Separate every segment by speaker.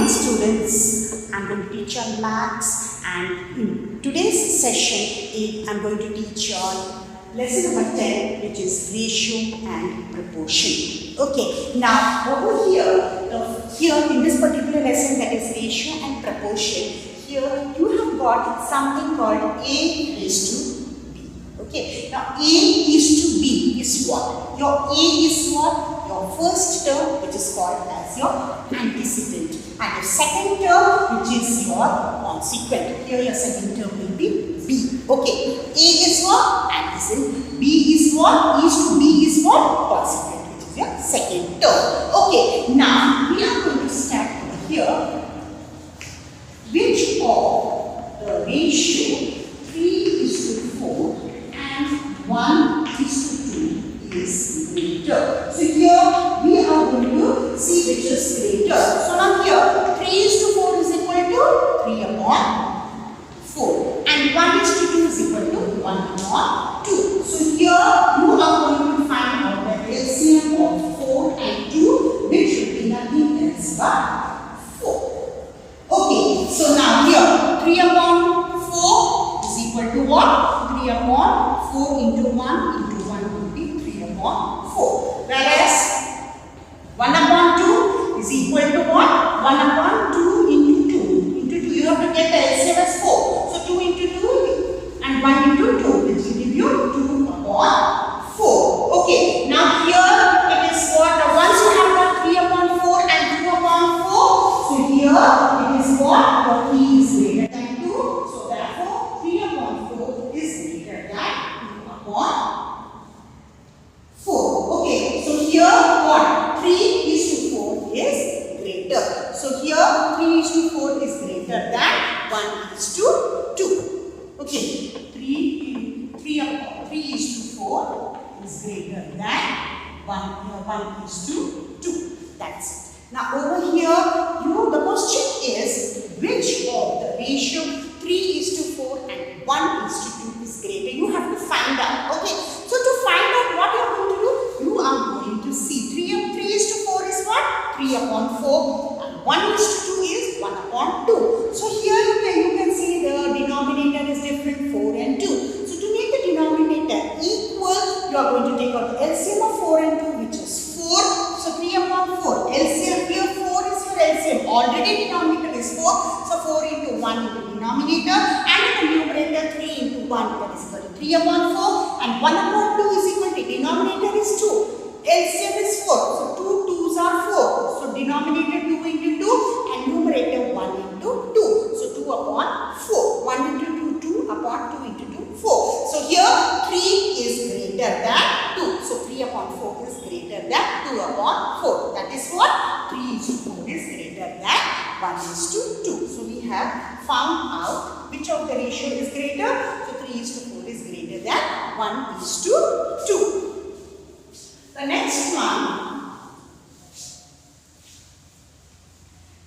Speaker 1: morning, students. I'm going to teach on maths, and in today's session I'm going to teach on lesson number 10, which is ratio and proportion. Okay, now over here in this particular lesson, that is ratio and proportion, here you have got something called A raised to B. Okay, now A is to B is what? Your A is what? Your first term, which is called as your antecedent, and your second term, which is your consequent. Here your second term will be B. Okay, A is what? Antecedent. B is what? E to B is what? Consequent, which is your second term. Okay, now we are going to start over here. Which of the ratio 3:4 and 1:2 is greater? So here we are going to see which is greater. So now here 3:4 is equal to 3 upon 4 and 1:2 is equal to 1 upon 2. So here you are going to find out the LCM of 4 and 2, which will be nothing else but 4. Okay, so now here 3 upon 4 is equal to what? 3 upon 4 into 1 into 1 will be 3 upon 4. Whereas 1 upon 2 is equal to what? 1 upon 2 into 2. Into 2, you have to get the LCM as 4. So 2 into 2 and 1 into 2, which will give you 2 upon 4. Okay, now here it is what? Once you have got 3 upon 4 and 2 upon 4, so here it is what? Your P is greater than 2. So therefore 3 upon 4 is greater than 2 upon 4. Okay, so here what? 3:4 is greater. So here 3:4 is greater than 1:2. Okay, 3:4 is greater than 1:2. That's it. Now over here, the question is which of the ratio 3:4 and 1:2 is greater. You have to find out. Okay, so to find out what you are going to do, you are going to see 3:4 is what? 3 upon 4 and 1:2 is 1 upon 2. So here you can see the denominator is different, 4 and 2. So to make the denominator equal, you are going to take out the LCM of 4 and 2, which is 4. So 3 upon 4. LCM here 4 is your LCM. Already denominator is 4. So 4 into 1 into denominator, and in the numerator 3 into 1, that is equal to 3 upon 4, and 1 upon 2 is equal to denominator is 2. LCM is 4. So 2 2s are 4. So denominator 2 into 2 and numerator 1 into 2. So 2 upon 4. 1 into 2, 2 upon 2 into 2, 4. So here 3 is greater than 2. So 3 upon 4 is greater than 2 upon 4. That is what? 3:4 is greater than 1:2. So we have found out which of the ratio is greater. So 3:4 is greater than 1:2. The next one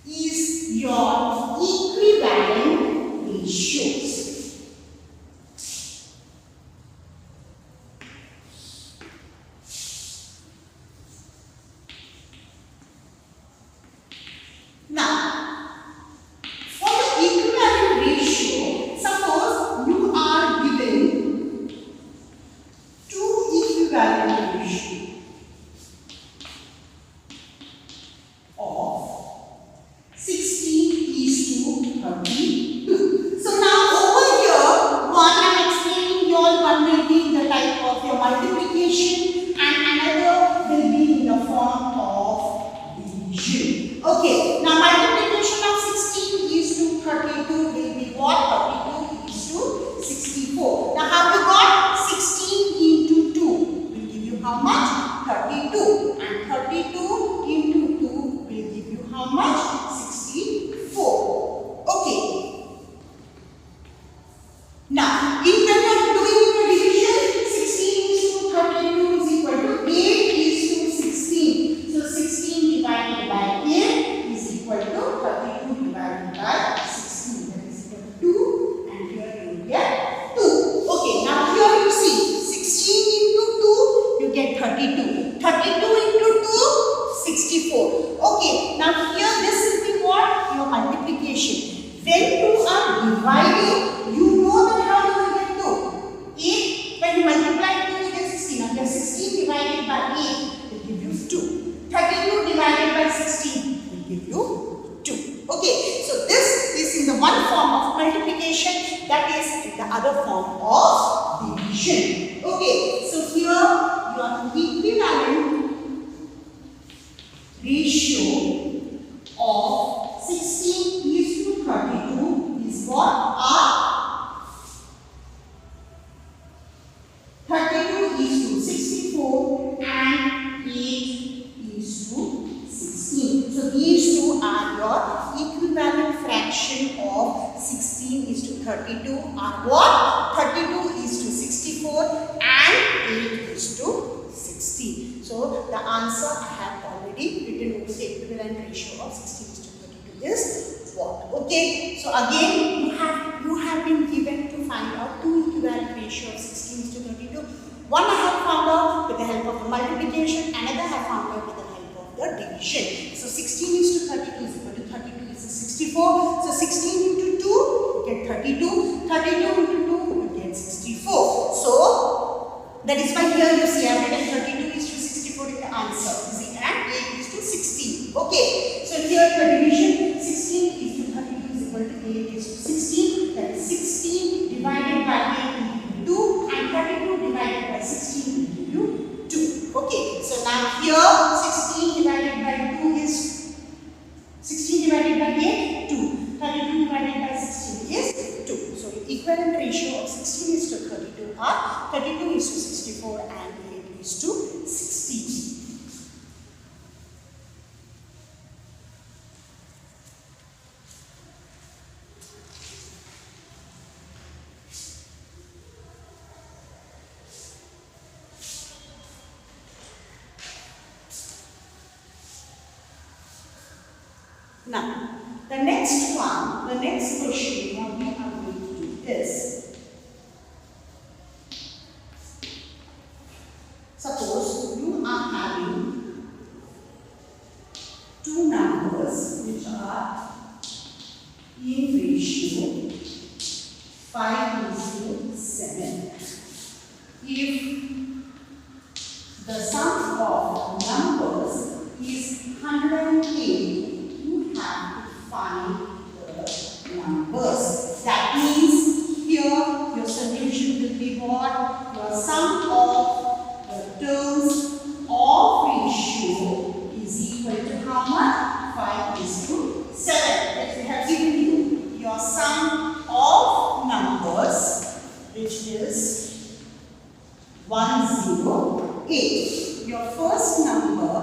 Speaker 1: is your equivalent ratios. Now, for the equivalent ratio, suppose you are given two equivalent ratios of 16:32. So now over here, one I'm explaining you all, one will be in the type of your multiplication and another will be in the form of division. Okay, now multiplication of 16:32 will be what? 32:64. Now how you got 16 into 2 will give you how much? 32, and 32 into 2 will give you how much? 64. Okay. Now, when you are doing the division, 16:32 is equal to 8:16. So 16 divided by 8 is equal to 32 divided by 16. That is equal to 2, and here you get 2. Okay, now here you see 16 into 2, you get 32. 32 into 2, other form of division. Okay, so here your equivalent ratio of 16:32 is what? 32:64 and 8:16. So these two are your equivalent fraction of 16:32 are what? 32:64 and 8:16. So the answer I have already written over the equivalent ratio of 16:32 is what? Okay. So again you have been given to find out two equivalent ratio of 16:32. One I have found out with the help of the multiplication, another I have found out with the help of the division. So 16:32 is equal to 32 is 64. So 16 into 2 you get 32. 32 into 2 you get 64. So that is why here you see I have written 32:64 in the answer. See, and 8:16. Okay. So here the division 16:32 is equal to 8:16. That is 16 divided by 8 will give you 2 and 32 divided by 16 will give you 2. Okay. So now here 16 divided by 2 is 16 divided by 8 2. 32 divided by 16 is 2. So the equivalent ratio of 16:32 are 32:64 and 8:16. Now, the next question what we are going to do is, suppose you are having two numbers which are in ratio 5:7. If the sum of numbers is 108, have to find the numbers. That means here your solution will be what? Your sum of the terms of ratio is equal to how much? 5:7. That we have given you your sum of numbers, which is 108. Your first number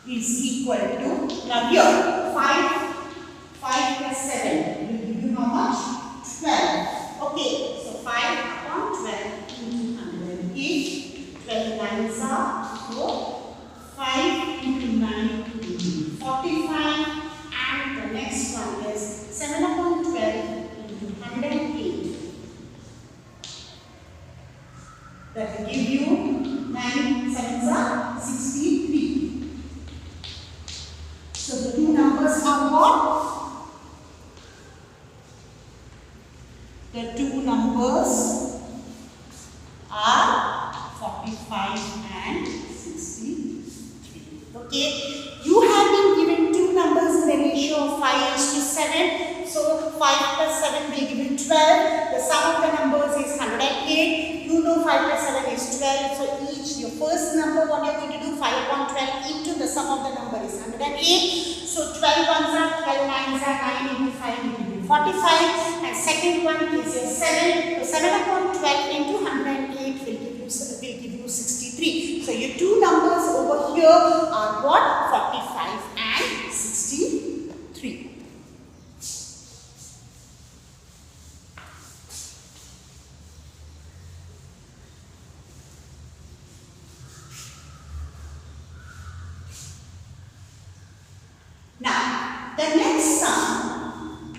Speaker 1: is equal to, now here 5 plus 7 will give you how much? 12. Okay, so 5 upon 12 into 108. 12 nines are 4. 5 into 9 into 45. And the next one is 7 upon 12 into 108. That will give you 9 sevens are 63. So the two numbers are what? The two numbers are 45 and 63. Okay. You have been given two numbers in the ratio of 5:7. So 5 plus 7 will give you 12. The sum of the numbers is 108. You know 5 plus 7 is 12. So each, your first number, what you are going to do, 5 upon 12 into the sum of the number is 108. So 12 ones are 12, 9s are 9 into 5 will give you 45. And second one is your 7. So 7 upon 12 into 108 will give you 63. So your two numbers over here are what? 45 and 63. Now, the next sum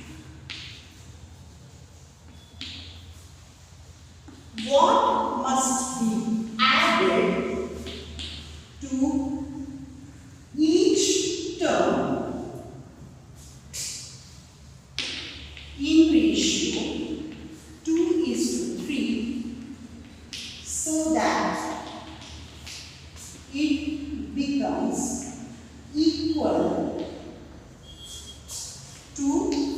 Speaker 1: what must be added to each term in ratio 2:3 so that it becomes equal to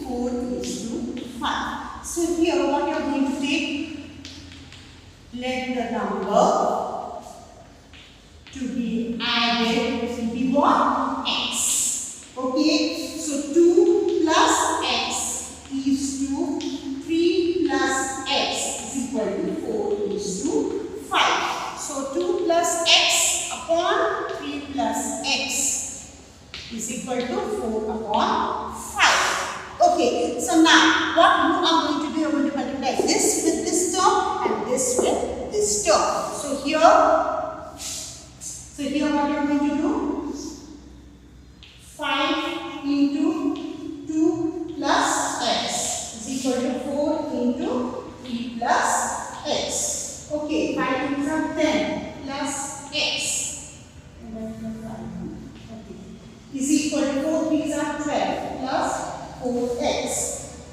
Speaker 1: 4:5. So here what you are going to take, let the number to be added will be what? X. Okay, so 2 plus x is to 3 plus x is equal to 4 is to 5. So 2 plus x upon 3 plus x is equal to 4 upon 5. Okay, so now what you are going to do, you are going to multiply this with this term and this with this term. So here what you are going to do, 5 into 2 plus x is equal to 4 into 3 plus x. Okay, 5 is 10 plus x is equal to 4 3s are 12 plus 4x.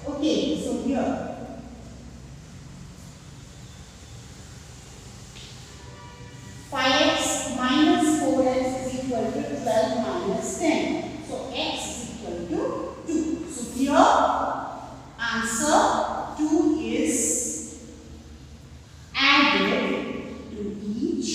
Speaker 1: Okay, so here 5x minus 4x is equal to 12 minus 10. So x is equal to 2. So here answer 2 is added to each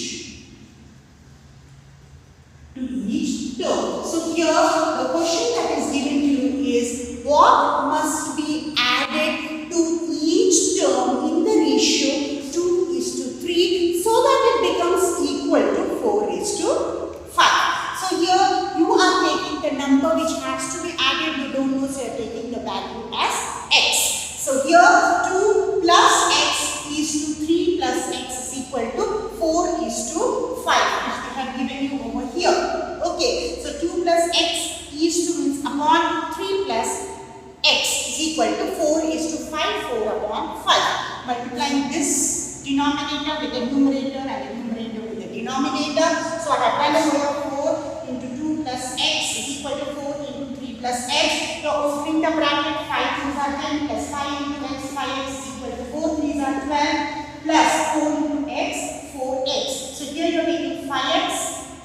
Speaker 1: term. So here the question that is given to you is what must be added to each term in the ratio 2 is to 3 so that it becomes equal to 4 is to 5. So here you are taking the number which has to be added, you don't know, so you are taking the value as x. So here 2 plus x is to 3 plus x is equal to 4 is to 5, which they have given you over here. Okay, so 2 plus x is to means upon 3 plus x is equal to 4 is to 5, 4 upon 5. Multiplying this denominator with the numerator and the numerator with the denominator. So I have done over 4 into 2 plus x is equal to 4 into 3 plus x. You are opening the bracket, 5 3s are 10 plus 5 into x, 5x is equal to 4 3s are 12 plus 4 into x, 4x. So here you are taking 5x,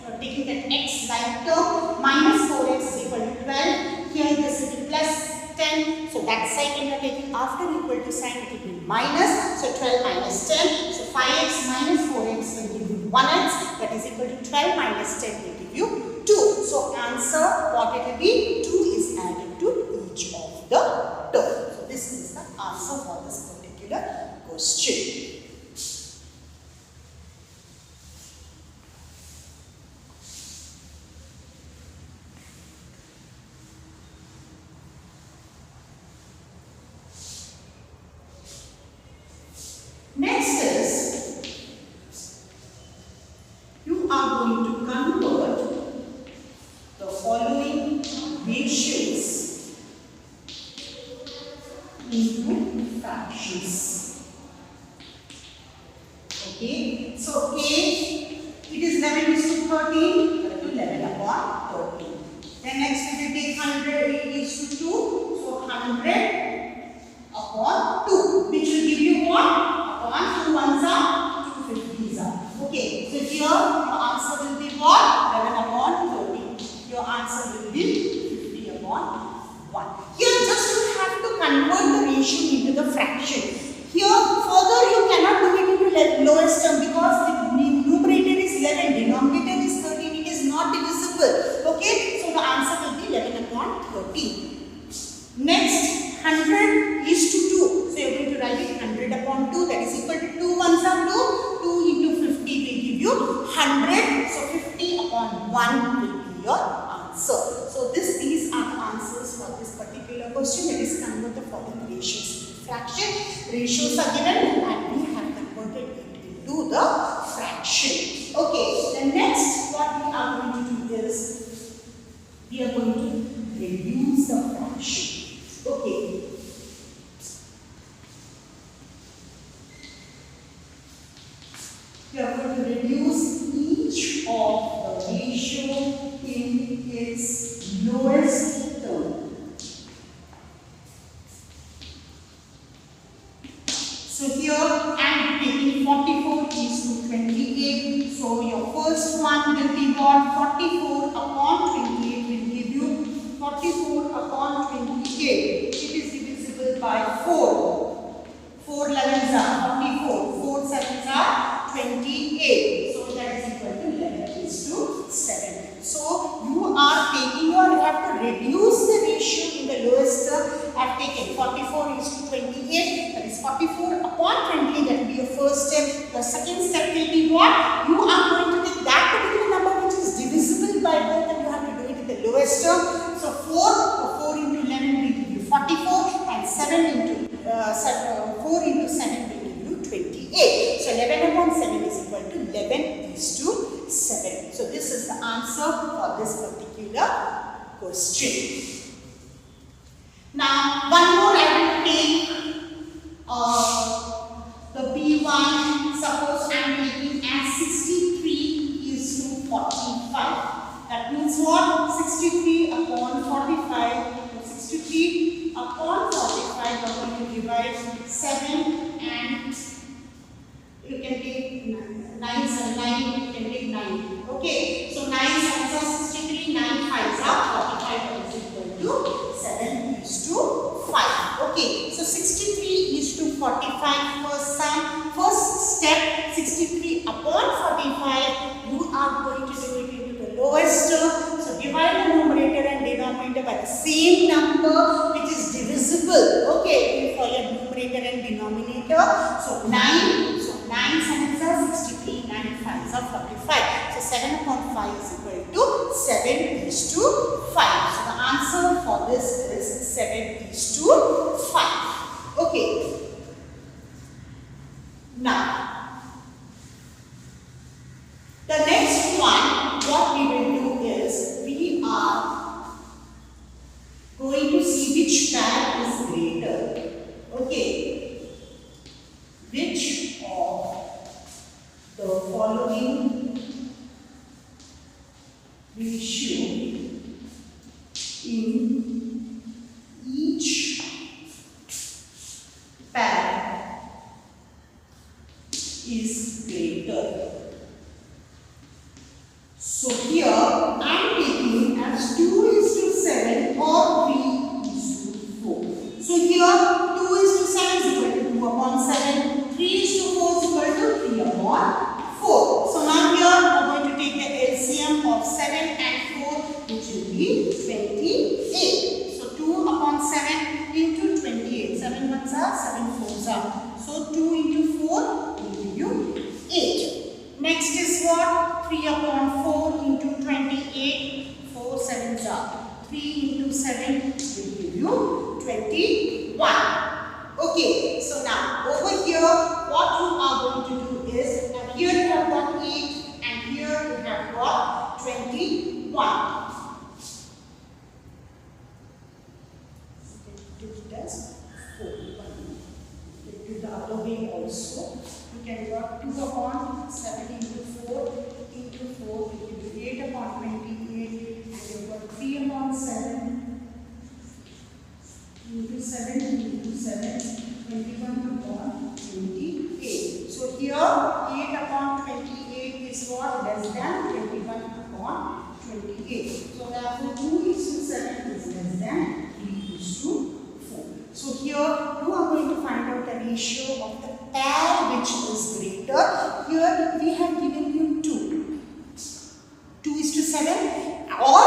Speaker 1: you are taking that x like term, minus 4x is equal to 12. Here this will be plus 10. So that side when you are taking after equal to sign, it will be minus. So 12 minus 10. So 5x minus 4x will give you 1x. That is equal to 12 minus 10 will give you 2. So answer what it will be? 2 is added to each of the terms. So this is the answer for this particular question. Next is, you are going to convert the following ratios into fractions. Okay, so A, it is 11 is to 13, to 11 upon 13. Then next we will take 100 is to 2, so 100 upon 2, which will give you what? 2 ones are, 2 50s are. Okay, so here your answer will be what? 11 upon 13. Your answer will be 50 upon 1. Here just you have to convert the ratio into the fraction. Here further you cannot do it into lowest term because the numerator is 11, denominator is 13, it is not divisible. Okay, so the answer will be 11 upon 13. Next, 100 is to 2. So you are going to write it 100 upon 2, that is equal to 2 ones are 2. 2 into 50 will give you 100. So 50 upon 1 will be your answer. So these are the answers for this particular question. That is convert the following ratios into fraction. Ratios are given and we have converted it into the fraction. Okay, the next what we are going to do is we are going to reduce the fraction. Okay. We are going to reduce each of the ratio in its lowest term. So here I am taking 44 is to 28. So your first one will be what? 44 upon 28 will give you 44 upon 28. It is divisible by 4. what? You are going to take that particular number which is divisible by both and you have to do it in the lowest term. So 4 into 11 will give you 44 and 4 into 7 will give you 28. So 11 upon 7 is equal to 11:7. So this is the answer for this particular question. Now one more I will take the B1. Suppose I am taking as 63:45. That means what? 63 upon 45. 63 upon 45 we are going to divide 7 and you can take 9 and 9, you can take 9. Okay, so 9 7s are 63, 9 5s are 45 is equal to 7:5. Okay, so 63:45 first sum. First step, 63 upon 45, you are going to do it into the lowest term. So divide the numerator and denominator by the same number which is divisible. Okay, for your numerator and denominator. So 9. So 9 7s are 63, 9 5s are 45. So 7 upon 5 is equal to 7:5. So the answer for this is 7:5. Okay. Now, the next one, what we will do is, we are going to see which pair is greater. Okay. Which of the following ratio in each pair is greater. So here I am taking as 2:7 or 3:4. So here 2:7 is equal to 2 upon 7, 3:4 is equal to 3 upon 4. So now here we are going to take the LCM of 7 and 4 which will be 28. So 2 upon 7 into 28. 7 ones are 7 fours are. So 2 into 4 will give you 8. Next is what? 3 upon 4 into 28. 4 sevens are. 3 into 7 will give you 21. Okay, so now over here what you are going to do is, now here you have got 8 and here you have got 21. Do it as 4. Do the other way also. You can work 2 upon 7 into 4 into 4 will give you 8 upon 28 and you got 3 upon 7 into 7 into 7, 21 upon 28. So here 8 upon 28 is what? Less than 21 upon 28. So therefore 2:7 is less than 3:4. So here you are going to find out the ratio of the pair which is greater. Here we have given you 2. 2:7 or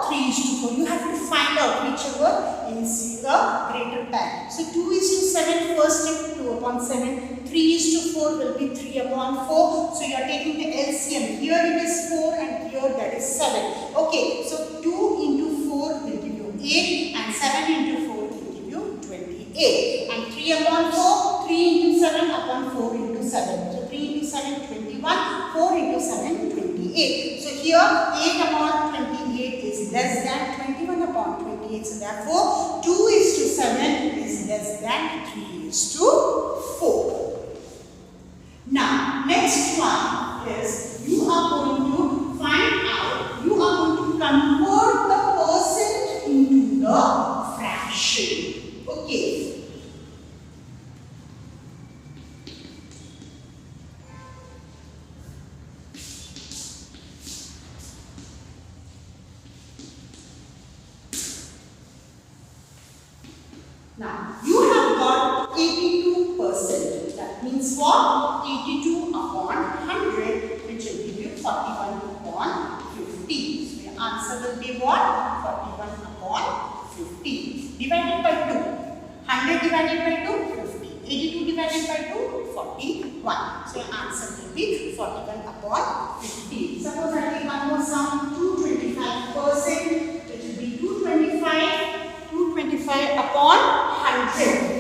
Speaker 1: 3:4. You have to find out whichever is the greater pair. So 2:7 first step 2 upon 7. 3:4 will be 3 upon 4. So you are taking the LCM. Here it is 4 and here that is 7. Okay, so 2 into 4 will give you 8 and 7 into 4 will give you 28. And 3 upon 4, 3 into 7 upon 4 into 7. So 3 into 7, 21. 4 into 7, 28. So here 8 upon 28 is less than 21 upon 28. So therefore 2:7 is less than 3:4. Now next one is, you are going to find out, you are going to convert the percent into the fraction. Okay. Now, you have got 82%. That means what? 82 upon 100, which will give you 41 upon 50. So, your answer will be what? 41 upon 50. Divided by 2. 100 divided by 2, 50. 82 divided by 2, 41. 1. So your answer will be 41 upon 50. Suppose I take one more sum, 225%, which will be 225 upon 100.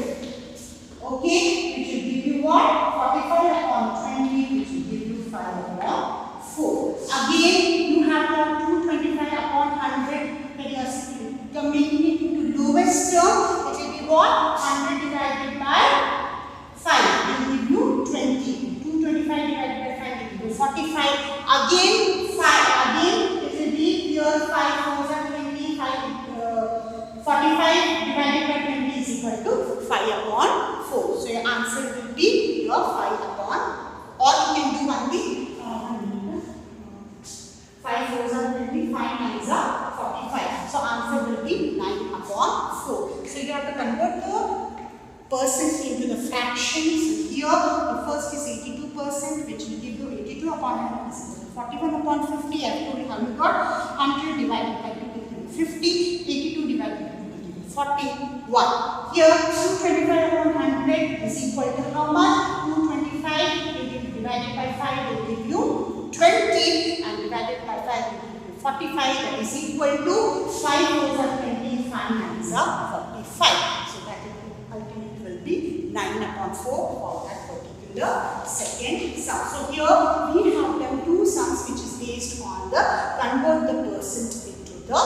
Speaker 1: Okay, which will give you what? 45 upon 20, which will give you 5 upon 4. Again, you have got 225 upon 100. When you are making it into lowest term, it will be what? 100 divided by 5 will give you 20. 225 divided by 5 will give you 45. Again, 5. Again, it will be here 5,025. 45 divided by 20 is equal to 5 upon 4. So your answer will be your 5 upon, or you can do one thing. 5,025 times are 45. So answer will be 9 upon 4. So you have to convert the percent into the fractions. Here the first is 82%, which will give you 82 upon 100 is equal to 41 upon 50. I have told you how you got 100 divided by 2 will give you 50. 82 divided by 2 will give you 41. Here 225 upon 100 is equal to how much? 225 divided by 5 will give you 20, and divided by 5 will give you 45. That is equal to 5,025 times 45. So that ultimate will be 9 upon 4 for that particular second sum. So here we have done two sums which is based on the convert the percent into the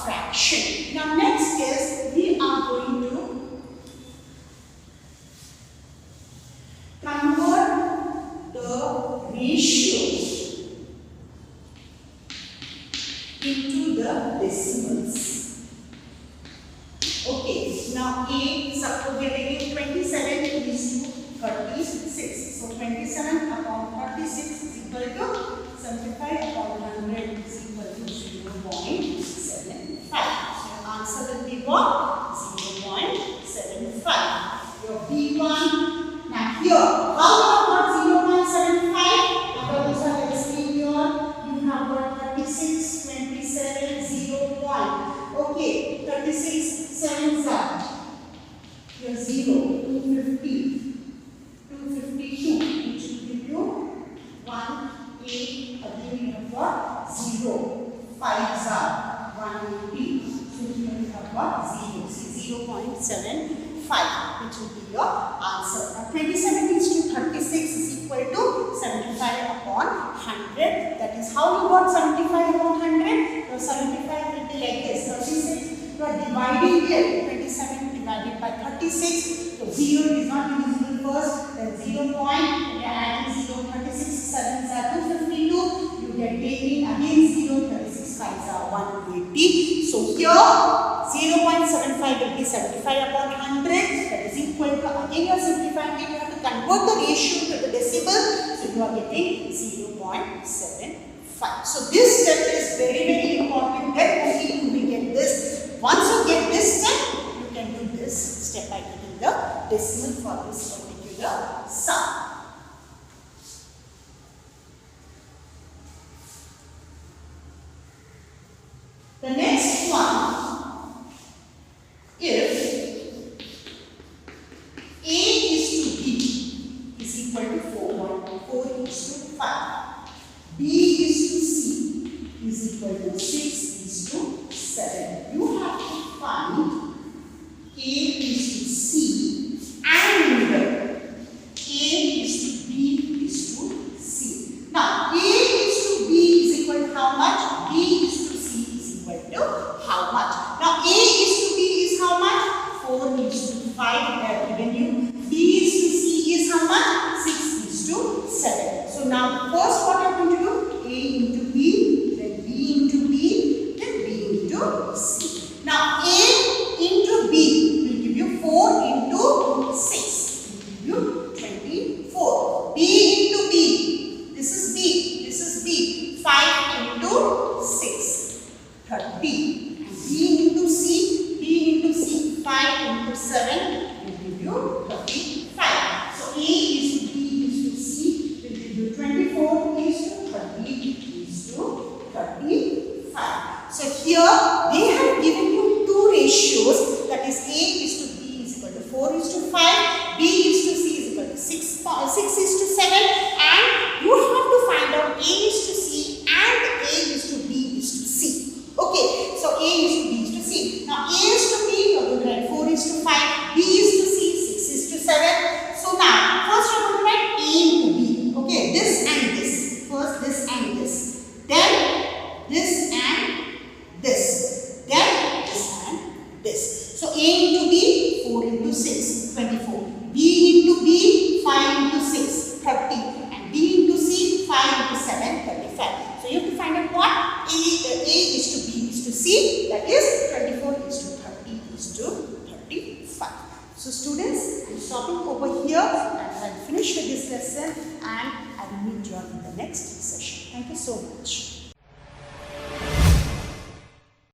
Speaker 1: fraction. Now next is we are going to convert the ratios into the decimals. Okay, now A, suppose we are taking 27 is to 36. So 27 upon 36 is equal to 75 upon 100 is equal to 0.75. So your answer will be what? 0.75. Your B1. Now here, how about 0.75? Number is let's see here. You have got 36, 27, 0. Okay, 36, 7 are here 0, 250, 252, which will give you 1, 8. Again, you have got 0, 5 are 180. So here you have got 0, so 0.75, which will be your answer. Now 27 is to 36 is equal to 75 upon 100. That is how you got 75 upon 100. So 75 will be like this. 36, you are dividing here. 27 divided by 36. So 0 is not divisible first. Then 0 point. You are adding 0. 36, 7 are 252. You get 18. Again 0. 36, 5 are 180. So here 0.75 will be 75 upon 100. That is equal to, again you are simplifying it, you have to convert the ratio to the decimal. So you are getting 0.75. So this step is very, very important. Then only you will get this. Once you get this step, you can do this step by getting the decimal for this particular sum. The next one, if A is to B is equal to 4 is to 5, B is to C is equal to 6 is to 7. You have to find A is to C and A is to B is to C. Now A is to B is equal to how much? B is to C is equal to how much? Now A is to B is how much? 4 is to 5 they have given you. B is to C is how much? 6 is to 7. So now first what I am going to do? A into B, then B into B, then B into C. Now A into B will give you 4 into 6. Will give you 24. B into B. This is B. This is B. 5 into 6. 30. And B into C. B into C. 5 into 7 will give you 35. So A is to B is to C will give you 24 is to 30 is to 35. So here they have given you two ratios, that is A is to B is equal to 4 is to 5, B is to C is equal to 6 is to 7. what A is to B is to C, that is 24 is to 30 is to 35. So students, I am stopping over here and I am finished with this lesson, and I will meet you all in the next session. Thank you so much.